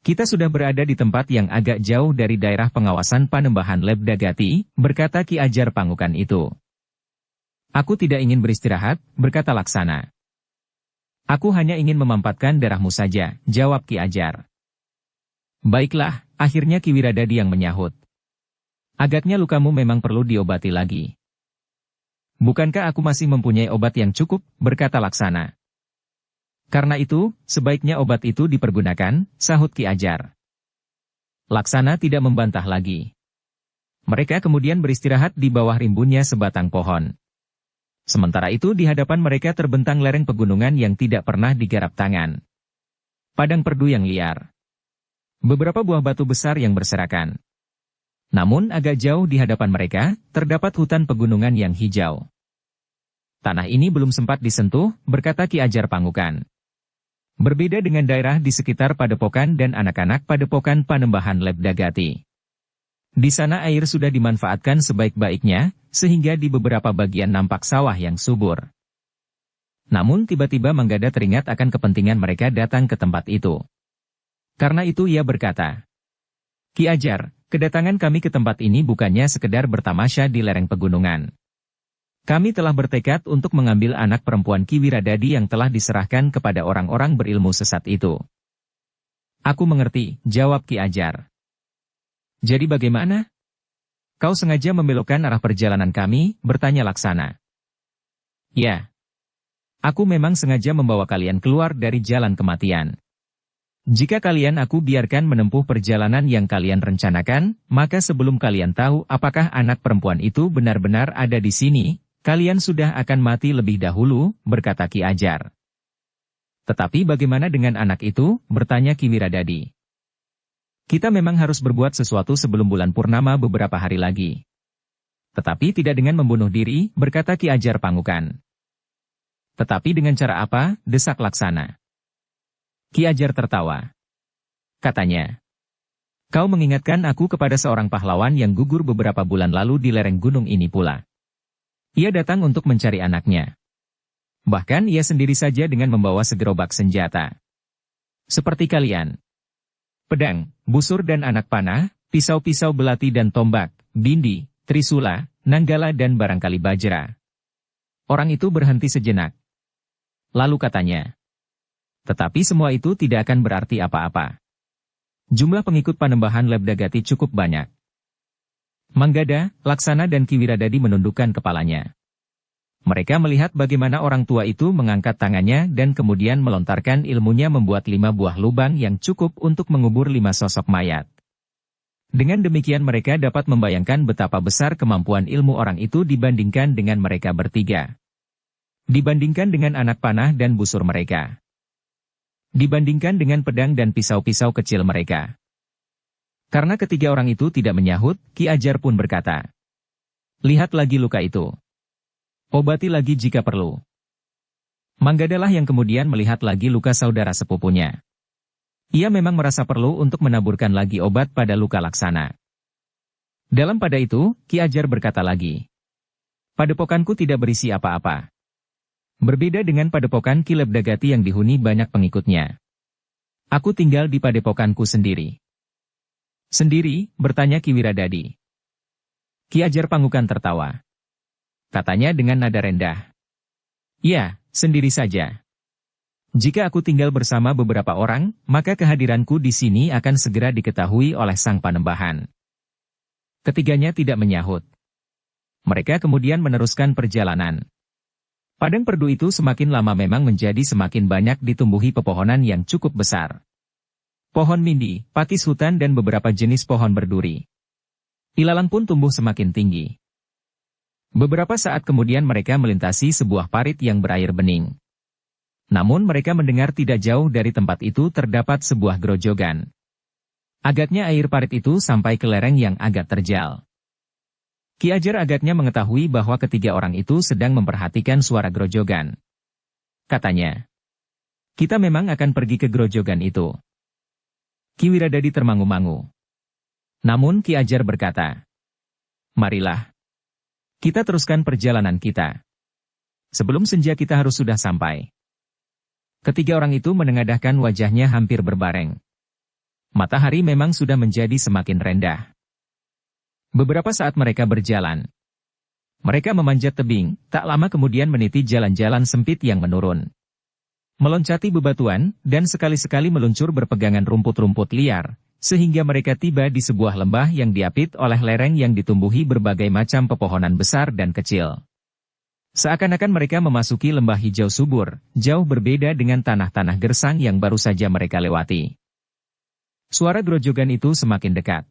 Kita sudah berada di tempat yang agak jauh dari daerah pengawasan Panembahan Lebdagati," berkata Ki Ajar Pangukan itu. "Aku tidak ingin beristirahat," berkata Laksana. "Aku hanya ingin memampatkan darahmu saja," jawab Ki Ajar. "Baiklah," akhirnya Ki Wiradadi yang menyahut. "Agaknya lukamu memang perlu diobati lagi." "Bukankah aku masih mempunyai obat yang cukup?" berkata Laksana. "Karena itu, sebaiknya obat itu dipergunakan," sahut Ki Ajar. Laksana tidak membantah lagi. Mereka kemudian beristirahat di bawah rimbunnya sebatang pohon. Sementara itu di hadapan mereka terbentang lereng pegunungan yang tidak pernah digarap tangan. Padang perdu yang liar. Beberapa buah batu besar yang berserakan. Namun agak jauh di hadapan mereka, terdapat hutan pegunungan yang hijau. "Tanah ini belum sempat disentuh," berkata Ki Ajar Pangukan. "Berbeda dengan daerah di sekitar padepokan dan anak-anak padepokan Panembahan Lebdagati. Di sana air sudah dimanfaatkan sebaik-baiknya, sehingga di beberapa bagian nampak sawah yang subur." Namun tiba-tiba Manggada teringat akan kepentingan mereka datang ke tempat itu. Karena itu ia berkata, "Ki Ajar, kedatangan kami ke tempat ini bukannya sekedar bertamasya di lereng pegunungan. Kami telah bertekad untuk mengambil anak perempuan Ki Wiradadi yang telah diserahkan kepada orang-orang berilmu sesat itu." "Aku mengerti," jawab Ki Ajar. "Jadi bagaimana? Kau sengaja membelokkan arah perjalanan kami?" bertanya Laksana. "Ya. Aku memang sengaja membawa kalian keluar dari jalan kematian. Jika kalian aku biarkan menempuh perjalanan yang kalian rencanakan, maka sebelum kalian tahu apakah anak perempuan itu benar-benar ada di sini, kalian sudah akan mati lebih dahulu," berkata Ki Ajar. Tetapi bagaimana dengan anak itu? Bertanya Ki Wiradadi. Kita memang harus berbuat sesuatu sebelum bulan purnama beberapa hari lagi. Tetapi tidak dengan membunuh diri, berkata Ki Ajar Pangukan. Tetapi dengan cara apa? Desak Laksana. Ki Ajar tertawa. Katanya, kau mengingatkan aku kepada seorang pahlawan yang gugur beberapa bulan lalu di lereng gunung ini pula. Ia datang untuk mencari anaknya. Bahkan ia sendiri saja dengan membawa segerobak senjata. Seperti kalian. Pedang, busur dan anak panah, pisau-pisau belati dan tombak, bindi, trisula, nanggala dan barangkali bajra. Orang itu berhenti sejenak. Lalu katanya, tetapi semua itu tidak akan berarti apa-apa. Jumlah pengikut Panembahan Lebdagati cukup banyak. Manggada, Laksana dan Ki Wiradadi menundukkan kepalanya. Mereka melihat bagaimana orang tua itu mengangkat tangannya dan kemudian melontarkan ilmunya membuat 5 buah lubang yang cukup untuk mengubur 5 sosok mayat. Dengan demikian mereka dapat membayangkan betapa besar kemampuan ilmu orang itu dibandingkan dengan mereka bertiga. Dibandingkan dengan anak panah dan busur mereka. Dibandingkan dengan pedang dan pisau-pisau kecil mereka. Karena ketiga orang itu tidak menyahut, Ki Ajar pun berkata, lihat lagi luka itu. Obati lagi jika perlu. Manggadalah yang kemudian melihat lagi luka saudara sepupunya. Ia memang merasa perlu untuk menaburkan lagi obat pada luka Laksana. Dalam pada itu, Ki Ajar berkata lagi, padepokanku tidak berisi apa-apa. Berbeda dengan padepokan Ki Lebdagati yang dihuni banyak pengikutnya. Aku tinggal di padepokanku sendiri. Sendiri, bertanya Ki Wiradadi. Ki Ajar Pangukan tertawa. Katanya dengan nada rendah. Ya, sendiri saja. Jika aku tinggal bersama beberapa orang, maka kehadiranku di sini akan segera diketahui oleh Sang Panembahan. Ketiganya tidak menyahut. Mereka kemudian meneruskan perjalanan. Padang perdu itu semakin lama memang menjadi semakin banyak ditumbuhi pepohonan yang cukup besar. Pohon mindi, pakis hutan dan beberapa jenis pohon berduri. Ilalang pun tumbuh semakin tinggi. Beberapa saat kemudian mereka melintasi sebuah parit yang berair bening. Namun mereka mendengar tidak jauh dari tempat itu terdapat sebuah grojogan. Agaknya air parit itu sampai ke lereng yang agak terjal. Ki Ajar agaknya mengetahui bahwa ketiga orang itu sedang memperhatikan suara grojogan. Katanya, kita memang akan pergi ke grojogan itu. Ki Wiradadi termangu-mangu. Namun Ki Ajar berkata, marilah. Kita teruskan perjalanan kita. Sebelum senja kita harus sudah sampai. Ketiga orang itu menengadahkan wajahnya hampir berbareng. Matahari memang sudah menjadi semakin rendah. Beberapa saat mereka berjalan. Mereka memanjat tebing, tak lama kemudian meniti jalan-jalan sempit yang menurun. Meloncati bebatuan, dan sekali-sekali meluncur berpegangan rumput-rumput liar, sehingga mereka tiba di sebuah lembah yang diapit oleh lereng yang ditumbuhi berbagai macam pepohonan besar dan kecil. Seakan-akan mereka memasuki lembah hijau subur, jauh berbeda dengan tanah-tanah gersang yang baru saja mereka lewati. Suara grojogan itu semakin dekat.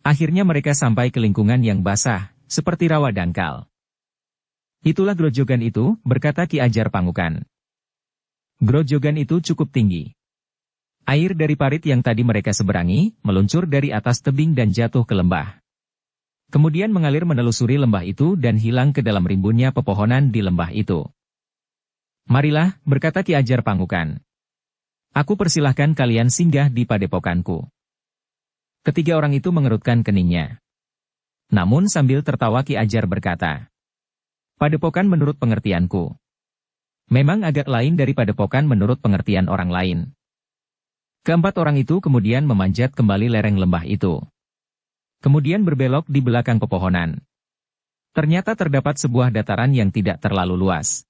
Akhirnya mereka sampai ke lingkungan yang basah, seperti rawa dangkal. Itulah grojogan itu, berkata Ki Ajar Pangukan. Grojogan itu cukup tinggi. Air dari parit yang tadi mereka seberangi, meluncur dari atas tebing dan jatuh ke lembah. Kemudian mengalir menelusuri lembah itu dan hilang ke dalam rimbunnya pepohonan di lembah itu. Marilah, berkata Ki Ajar Pangukan. Aku persilahkan kalian singgah di padepokanku. Ketiga orang itu mengerutkan keningnya. Namun sambil tertawa Ki Ajar berkata, padepokan menurut pengertianku. Memang agak lain dari padepokan menurut pengertian orang lain. Keempat orang itu kemudian memanjat kembali lereng lembah itu. Kemudian berbelok di belakang pepohonan. Ternyata terdapat sebuah dataran yang tidak terlalu luas.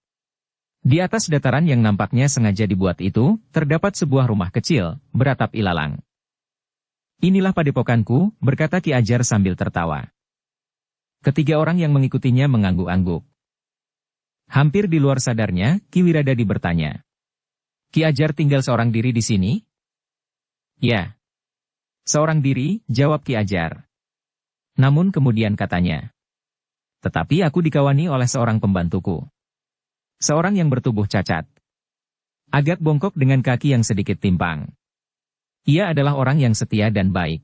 Di atas dataran yang nampaknya sengaja dibuat itu, terdapat sebuah rumah kecil, beratap ilalang. Inilah padepokanku, berkata Ki Ajar sambil tertawa. Ketiga orang yang mengikutinya mengangguk-angguk. Hampir di luar sadarnya, Ki Wiradadi bertanya. Ki Ajar tinggal seorang diri di sini? Ya. Seorang diri, jawab Ki Ajar. Namun kemudian katanya. Tetapi aku dikawani oleh seorang pembantuku. Seorang yang bertubuh cacat. Agak bongkok dengan kaki yang sedikit timpang. Ia adalah orang yang setia dan baik.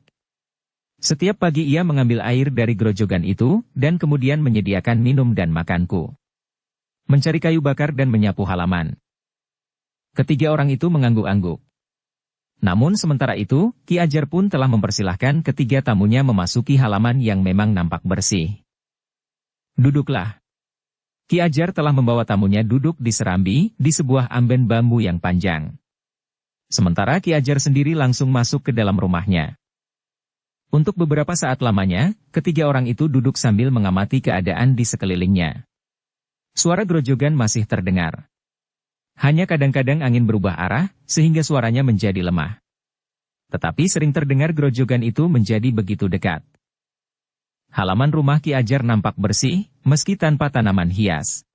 Setiap pagi ia mengambil air dari grojogan itu, dan kemudian menyediakan minum dan makanku. Mencari kayu bakar dan menyapu halaman. Ketiga orang itu mengangguk-angguk. Namun sementara itu, Ki Ajar pun telah mempersilahkan ketiga tamunya memasuki halaman yang memang nampak bersih. Duduklah. Ki Ajar telah membawa tamunya duduk di serambi, di sebuah amben bambu yang panjang. Sementara Ki Ajar sendiri langsung masuk ke dalam rumahnya. Untuk beberapa saat lamanya, ketiga orang itu duduk sambil mengamati keadaan di sekelilingnya. Suara grojogan masih terdengar. Hanya kadang-kadang angin berubah arah, sehingga suaranya menjadi lemah. Tetapi sering terdengar grojogan itu menjadi begitu dekat. Halaman rumah Ki Ajar nampak bersih, meski tanpa tanaman hias.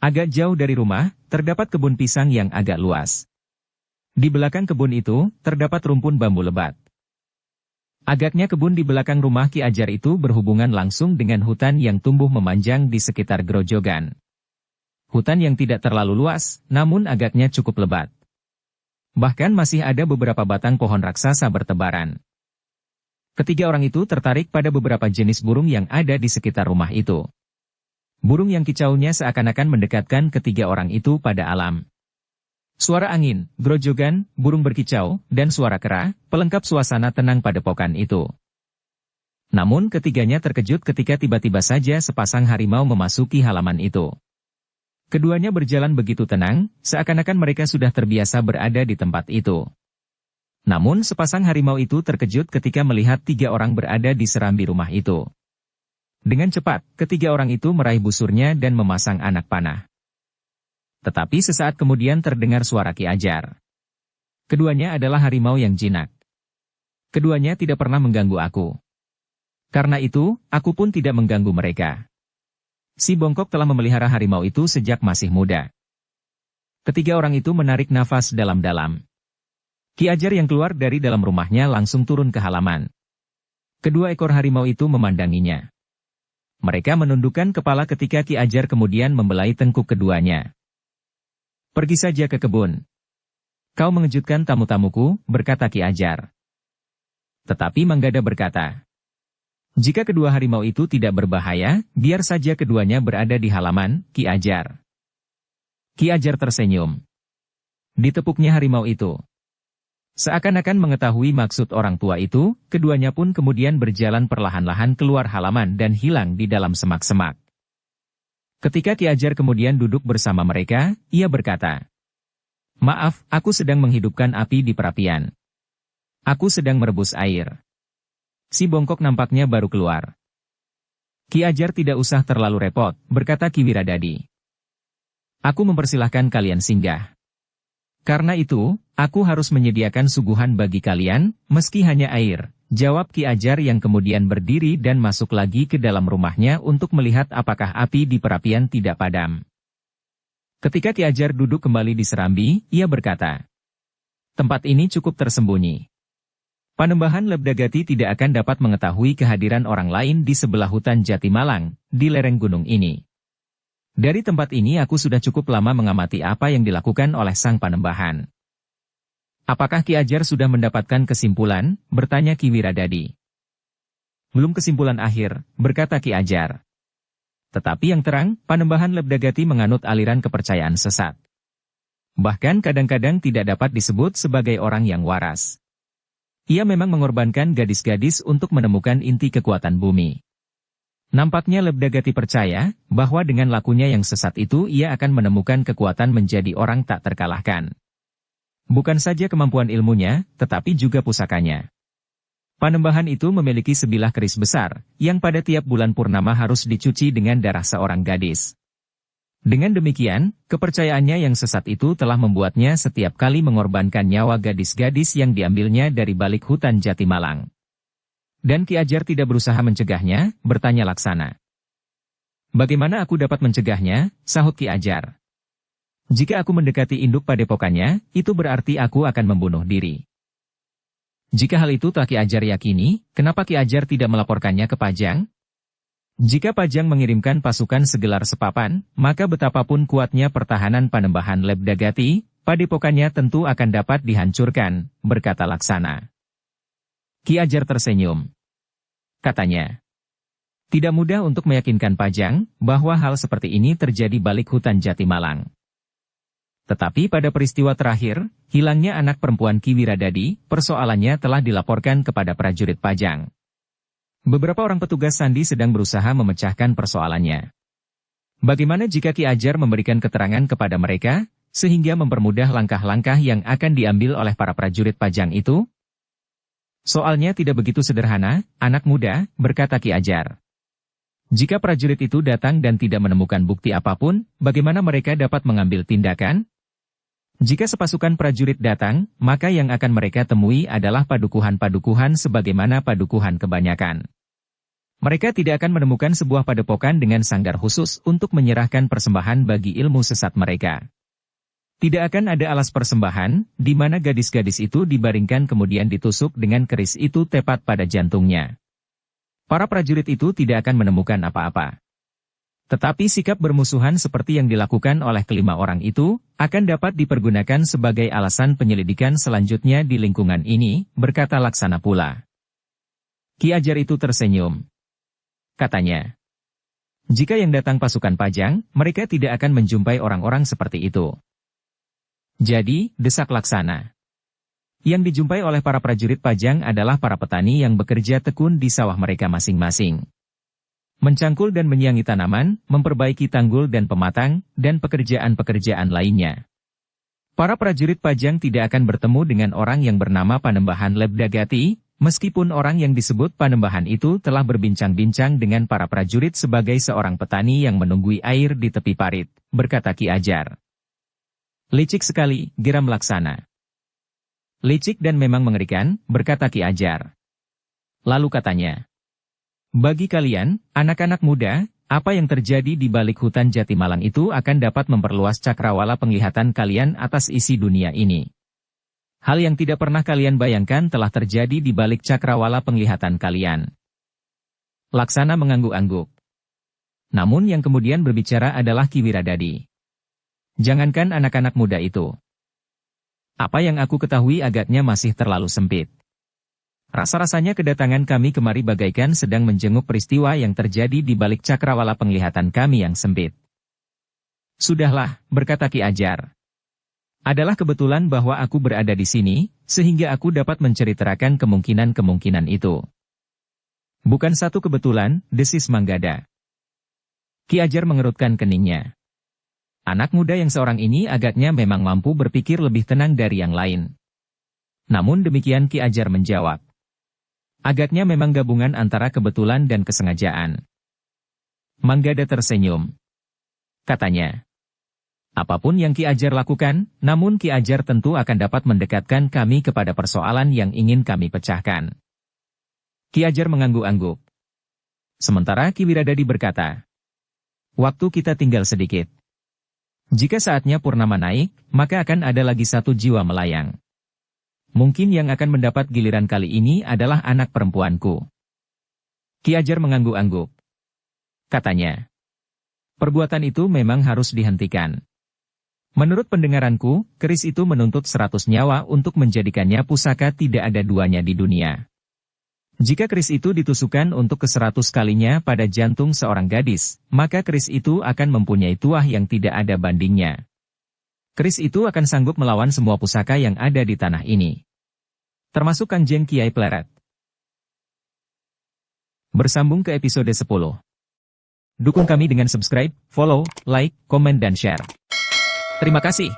Agak jauh dari rumah, terdapat kebun pisang yang agak luas. Di belakang kebun itu, terdapat rumpun bambu lebat. Agaknya kebun di belakang rumah Ki Ajar itu berhubungan langsung dengan hutan yang tumbuh memanjang di sekitar grojogan. Hutan yang tidak terlalu luas, namun agaknya cukup lebat. Bahkan masih ada beberapa batang pohon raksasa bertebaran. Ketiga orang itu tertarik pada beberapa jenis burung yang ada di sekitar rumah itu. Burung yang kicaunya seakan-akan mendekatkan ketiga orang itu pada alam. Suara angin, grojogan, burung berkicau, dan suara kera, pelengkap suasana tenang padepokan itu. Namun ketiganya terkejut ketika tiba-tiba saja sepasang harimau memasuki halaman itu. Keduanya berjalan begitu tenang, seakan-akan mereka sudah terbiasa berada di tempat itu. Namun sepasang harimau itu terkejut ketika melihat tiga orang berada di serambi rumah itu. Dengan cepat, ketiga orang itu meraih busurnya dan memasang anak panah. Tetapi sesaat kemudian terdengar suara Ki Ajar. Keduanya adalah harimau yang jinak. Keduanya tidak pernah mengganggu aku. Karena itu, aku pun tidak mengganggu mereka. Si bongkok telah memelihara harimau itu sejak masih muda. Ketiga orang itu menarik nafas dalam-dalam. Ki Ajar yang keluar dari dalam rumahnya langsung turun ke halaman. Kedua ekor harimau itu memandanginya. Mereka menundukkan kepala ketika Ki Ajar kemudian membelai tengkuk keduanya. Pergi saja ke kebun. Kau mengejutkan tamu-tamuku, berkata Ki Ajar. Tetapi Manggada berkata, jika kedua harimau itu tidak berbahaya, biar saja keduanya berada di halaman, Ki Ajar. Ki Ajar tersenyum. Ditepuknya harimau itu. Seakan-akan mengetahui maksud orang tua itu, keduanya pun kemudian berjalan perlahan-lahan keluar halaman dan hilang di dalam semak-semak. Ketika Ki Ajar kemudian duduk bersama mereka, ia berkata, maaf, aku sedang menghidupkan api di perapian. Aku sedang merebus air. Si bongkok nampaknya baru keluar. Ki Ajar tidak usah terlalu repot, berkata Ki Wiradadi. Aku mempersilahkan kalian singgah. Karena itu, aku harus menyediakan suguhan bagi kalian, meski hanya air, jawab Ki Ajar yang kemudian berdiri dan masuk lagi ke dalam rumahnya untuk melihat apakah api di perapian tidak padam. Ketika Ki Ajar duduk kembali di serambi, ia berkata, tempat ini cukup tersembunyi. Panembahan Lebdagati tidak akan dapat mengetahui kehadiran orang lain di sebelah hutan Jatimalang, di lereng gunung ini. Dari tempat ini aku sudah cukup lama mengamati apa yang dilakukan oleh sang Panembahan. Apakah Ki Ajar sudah mendapatkan kesimpulan? Bertanya Ki Wiradadi. Belum kesimpulan akhir, berkata Ki Ajar. Tetapi yang terang, Panembahan Lebdagati menganut aliran kepercayaan sesat. Bahkan kadang-kadang tidak dapat disebut sebagai orang yang waras. Ia memang mengorbankan gadis-gadis untuk menemukan inti kekuatan bumi. Nampaknya Lebdagati percaya bahwa dengan lakunya yang sesat itu ia akan menemukan kekuatan menjadi orang tak terkalahkan. Bukan saja kemampuan ilmunya, tetapi juga pusakanya. Panembahan itu memiliki sebilah keris besar, yang pada tiap bulan purnama harus dicuci dengan darah seorang gadis. Dengan demikian, kepercayaannya yang sesat itu telah membuatnya setiap kali mengorbankan nyawa gadis-gadis yang diambilnya dari balik hutan Jatimalang. Dan Ki Ajar tidak berusaha mencegahnya, bertanya Laksana. Bagaimana aku dapat mencegahnya? Sahut Ki Ajar. Jika aku mendekati induk padepokannya, itu berarti aku akan membunuh diri. Jika hal itu telah Ki Ajar yakini, kenapa Ki Ajar tidak melaporkannya ke Pajang? Jika Pajang mengirimkan pasukan segelar sepapan, maka betapapun kuatnya pertahanan Panembahan Lebdagati, padepokannya tentu akan dapat dihancurkan, berkata Laksana. Ki Ajar tersenyum. Katanya, tidak mudah untuk meyakinkan Pajang bahwa hal seperti ini terjadi balik hutan Jatimalang. Tetapi pada peristiwa terakhir, hilangnya anak perempuan Ki Wiradadi, persoalannya telah dilaporkan kepada prajurit Pajang. Beberapa orang petugas sandi sedang berusaha memecahkan persoalannya. Bagaimana jika Ki Ajar memberikan keterangan kepada mereka, sehingga mempermudah langkah-langkah yang akan diambil oleh para prajurit Pajang itu? Soalnya tidak begitu sederhana, anak muda, berkata Ki Ajar. Jika prajurit itu datang dan tidak menemukan bukti apapun, bagaimana mereka dapat mengambil tindakan? Jika sepasukan prajurit datang, maka yang akan mereka temui adalah padukuhan-padukuhan sebagaimana padukuhan kebanyakan. Mereka tidak akan menemukan sebuah padepokan dengan sanggar khusus untuk menyerahkan persembahan bagi ilmu sesat mereka. Tidak akan ada alas persembahan, di mana gadis-gadis itu dibaringkan kemudian ditusuk dengan keris itu tepat pada jantungnya. Para prajurit itu tidak akan menemukan apa-apa. Tetapi sikap bermusuhan seperti yang dilakukan oleh kelima orang itu, akan dapat dipergunakan sebagai alasan penyelidikan selanjutnya di lingkungan ini, berkata Laksana pula. Ki Ajar itu tersenyum. Katanya, jika yang datang pasukan Pajang, mereka tidak akan menjumpai orang-orang seperti itu. Jadi, desak Laksana. Yang dijumpai oleh para prajurit Pajang adalah para petani yang bekerja tekun di sawah mereka masing-masing. Mencangkul dan menyiangi tanaman, memperbaiki tanggul dan pematang, dan pekerjaan-pekerjaan lainnya. Para prajurit Pajang tidak akan bertemu dengan orang yang bernama Panembahan Lebdagati, meskipun orang yang disebut Panembahan itu telah berbincang-bincang dengan para prajurit sebagai seorang petani yang menunggui air di tepi parit, berkata Ki Ajar. Licik sekali, geram Laksana. Licik dan memang mengerikan, berkata Ki Ajar. Lalu katanya, bagi kalian, anak-anak muda, apa yang terjadi di balik hutan Jatimalang itu akan dapat memperluas cakrawala penglihatan kalian atas isi dunia ini. Hal yang tidak pernah kalian bayangkan telah terjadi di balik cakrawala penglihatan kalian. Laksana mengangguk-angguk. Namun yang kemudian berbicara adalah Ki Wiradadi. Jangankan anak-anak muda itu. Apa yang aku ketahui agaknya masih terlalu sempit. Rasa-rasanya kedatangan kami kemari bagaikan sedang menjenguk peristiwa yang terjadi di balik cakrawala penglihatan kami yang sempit. Sudahlah, berkata Ki Ajar. Adalah kebetulan bahwa aku berada di sini, sehingga aku dapat menceritakan kemungkinan-kemungkinan itu. Bukan satu kebetulan, desis Manggada. Ki Ajar mengerutkan keningnya. Anak muda yang seorang ini agaknya memang mampu berpikir lebih tenang dari yang lain. Namun demikian Ki Ajar menjawab. Agaknya memang gabungan antara kebetulan dan kesengajaan. Manggada tersenyum. Katanya, apapun yang Ki Ajar lakukan, namun Ki Ajar tentu akan dapat mendekatkan kami kepada persoalan yang ingin kami pecahkan. Ki Ajar mengangguk-angguk. Sementara Ki Wiradadi berkata, waktu kita tinggal sedikit. Jika saatnya purnama naik, maka akan ada lagi satu jiwa melayang. Mungkin yang akan mendapat giliran kali ini adalah anak perempuanku. Ki Ajar mengangguk-angguk. Katanya, perbuatan itu memang harus dihentikan. Menurut pendengaranku, keris itu menuntut 100 nyawa untuk menjadikannya pusaka tidak ada duanya di dunia. Jika keris itu ditusukkan untuk ke-100 kalinya pada jantung seorang gadis, maka keris itu akan mempunyai tuah yang tidak ada bandingnya. Keris itu akan sanggup melawan semua pusaka yang ada di tanah ini. Termasuk Kanjeng Kiai Pleret. Bersambung ke episode 10. Dukung kami dengan subscribe, follow, like, komen dan share. Terima kasih.